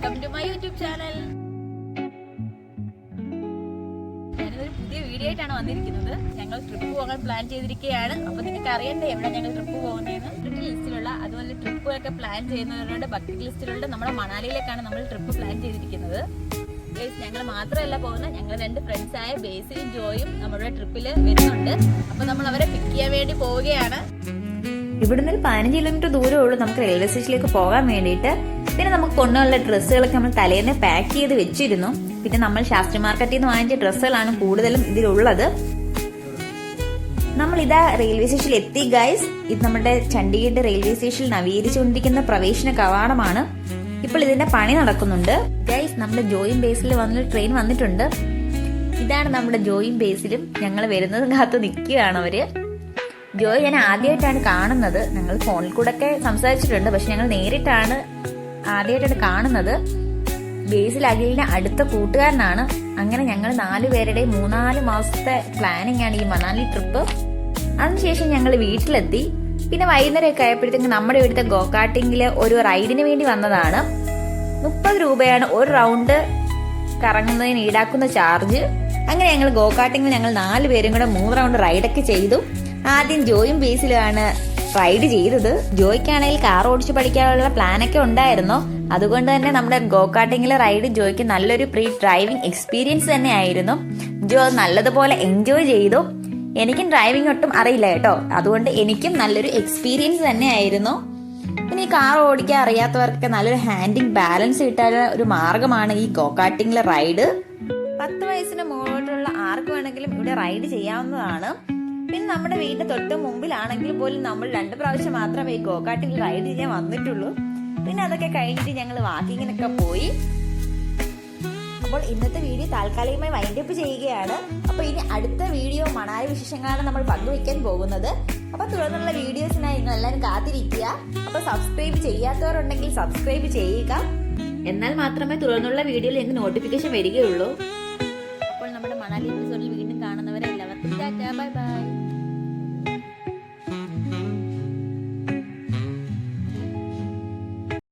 Welcome to my YouTube channel. ഞാനൊരു പുതിയ video ആയിട്ടാണ് വന്നിരിക്കുന്നത്. ഞങ്ങൾ ട്രിപ്പ് പോകാൻ പ്ലാൻ ചെയ്തിരിക്കുകയാണ്. അപ്പോൾ നിങ്ങൾക്ക് അറിയണ്ടേ എവിടെ ഞങ്ങൾ ട്രിപ്പ് പോകുന്നതെന്ന്. ബക്കറ്റ് ലിസ്റ്റിലുള്ള അതുപോലെ ട്രിപ്പൊക്കെ പ്ലാൻ ചെയ്യുന്നവരുടെ ബക്കറ്റ് ലിസ്റ്റിലുള്ള നമ്മുടെ മണാലിയിലേക്കാണ് നമ്മൾ ട്രിപ്പ് പ്ലാൻ ചെയ്തിരിക്കുന്നത്. ഞങ്ങൾ മാത്രമല്ല പോകുന്നത്, ഞങ്ങൾ 2 ഫ്രണ്ട്സായ ബേസിലും ജോയും നമ്മുടെ ട്രിപ്പിൽ വരുന്നുണ്ട്. അപ്പോൾ നമ്മൾ അവരെ പിക്ക് ചെയ്യാൻ വേണ്ടി പോവുകയാണ്. ഇവിടുന്ന് ഒരു 15 കിലോമീറ്റർ ദൂരമേ ഉള്ളൂ നമുക്ക് റെയിൽവേ സ്റ്റേഷനിലേക്ക് പോകാൻ വേണ്ടിയിട്ട്. പിന്നെ നമുക്ക് കൊണ്ടുള്ള ഡ്രസ്സുകളൊക്കെ നമ്മൾ തലേന്ന് പാക്ക് ചെയ്ത് വെച്ചിരുന്നു. പിന്നെ നമ്മൾ ശാസ്ത്രി മാർക്കറ്റിൽ നിന്ന് വാങ്ങിച്ച ഡ്രസ്സുകളാണ് കൂടുതലും ഇതിലുള്ളത്. നമ്മൾ ഇതാ റെയിൽവേ സ്റ്റേഷനിൽ എത്തി ഗൈസ്. ഇത് നമ്മുടെ ചണ്ഡീഗഡ് റെയിൽവേ സ്റ്റേഷനിൽ നവീകരിച്ചുകൊണ്ടിരിക്കുന്ന പ്രവേശന കവാടമാണ്. ഇപ്പോൾ ഇതിന്റെ പണി നടക്കുന്നുണ്ട് ഗൈസ്. നമ്മുടെ ജോയും ബേസിലും വന്ന ട്രെയിൻ വന്നിട്ടുണ്ട്. ഇതാണ് നമ്മുടെ ജോയും ബേസിലും ഞങ്ങൾ വരുന്നത് കാത്തു നിൽക്കുകയാണ് അവര്. ജോയ് ഞാൻ ആദ്യമായിട്ടാണ് കാണുന്നത്. ഞങ്ങൾ ഫോണിൽ കൂടെ ഒക്കെ സംസാരിച്ചിട്ടുണ്ട്, പക്ഷെ ഞങ്ങൾ നേരിട്ടാണ് ആദ്യമായിട്ടാണ് കാണുന്നത്. ബേസിൽ അഖിലിന്റെ അടുത്ത കൂട്ടുകാരനാണ്. അങ്ങനെ ഞങ്ങൾ 4 പേരുടെ 3-4 മാസത്തെ പ്ലാനിങ് ആണ് ഈ മണാലി ട്രിപ്പ്. അതിനുശേഷം ഞങ്ങൾ വീട്ടിലെത്തി. പിന്നെ വൈകുന്നേരമൊക്കെ ആയപ്പോഴത്തേക്ക് നമ്മുടെ ഇവിടുത്തെ ഗോകാട്ടിങ്ങില് ഒരു റൈഡിന് വേണ്ടി വന്നതാണ്. 30 രൂപയാണ് ഒരു റൗണ്ട് കറങ്ങുന്നതിന് ഈടാക്കുന്ന ചാർജ്. അങ്ങനെ ഞങ്ങൾ ഗോകാട്ടിങ്ങിൽ ഞങ്ങൾ 4 പേരും കൂടെ 3 റൗണ്ട് റൈഡൊക്കെ ചെയ്തു. ആദ്യം ജോയും ബേസിലുമാണ് റൈഡ് ചെയ്തത്. ജോയ്ക്കാണെങ്കിൽ കാർ ഓടിച്ചു പഠിക്കാനുള്ള പ്ലാനൊക്കെ ഉണ്ടായിരുന്നു. അതുകൊണ്ട് തന്നെ നമ്മുടെ ഗോകാട്ടിങ്ങിലെ റൈഡ് ജോയ്ക്ക് നല്ലൊരു പ്രീ ഡ്രൈവിംഗ് എക്സ്പീരിയൻസ് തന്നെ ആയിരുന്നു. ജോ നല്ലതുപോലെ എൻജോയ് ചെയ്തു. എനിക്കും ഡ്രൈവിംഗ് ഒട്ടും അറിയില്ല കേട്ടോ, അതുകൊണ്ട് എനിക്കും നല്ലൊരു എക്സ്പീരിയൻസ് തന്നെ ആയിരുന്നു. പിന്നെ ഈ കാർ ഓടിക്കാൻ അറിയാത്തവർക്ക് നല്ലൊരു ഹാൻഡിങ് ബാലൻസ് കിട്ടാനുള്ള ഒരു മാർഗമാണ് ഈ ഗോകാട്ടിങ്ങിലെ റൈഡ്. 10 വയസ്സിന് മുകളിലോട്ടുള്ള ആർക്ക് വേണമെങ്കിലും ഇവിടെ റൈഡ് ചെയ്യാവുന്നതാണ്. പിന്നെ നമ്മുടെ വീടിന്റെ തൊട്ട് മുമ്പിലാണെങ്കിൽ പോലും നമ്മൾ 2 പ്രാവശ്യം മാത്രമേ ഈ ഗോകാട്ടിൽ റൈഡ് ചെയ്യാൻ വന്നിട്ടുള്ളൂ. പിന്നെ അതൊക്കെ കഴിഞ്ഞിട്ട് ഞങ്ങൾ വാക്കിങ്ങിനൊക്കെ പോയി. അപ്പോൾ ഇന്നത്തെ വീഡിയോ താൽക്കാലികമായി വൈൻഡപ്പ് ചെയ്യുകയാണ്. അപ്പോൾ ഇനി അടുത്ത വീഡിയോ മണാലി വിശേഷങ്ങളാണ് നമ്മൾ പങ്കുവയ്ക്കാൻ പോകുന്നത്. അപ്പോൾ തുടർന്നുള്ള വീഡിയോസിനായി നിങ്ങൾ എല്ലാവരും കാത്തിരിക്കുക. അപ്പോൾ സബ്സ്ക്രൈബ് ചെയ്യാത്തവരുണ്ടെങ്കിൽ സബ്സ്ക്രൈബ് ചെയ്യുക. എന്നാൽ മാത്രമേ തുടർന്നുള്ള വീഡിയോയിൽ എനിക്ക് നോട്ടിഫിക്കേഷൻ വരികയുള്ളൂ. അപ്പോൾ നമ്മുടെ മണാലി എപ്പിസോഡിൽ വീണ്ടും കാണുന്നവരെ എല്ലാവർക്കും ടാറ്റാ ബൈ ബൈ.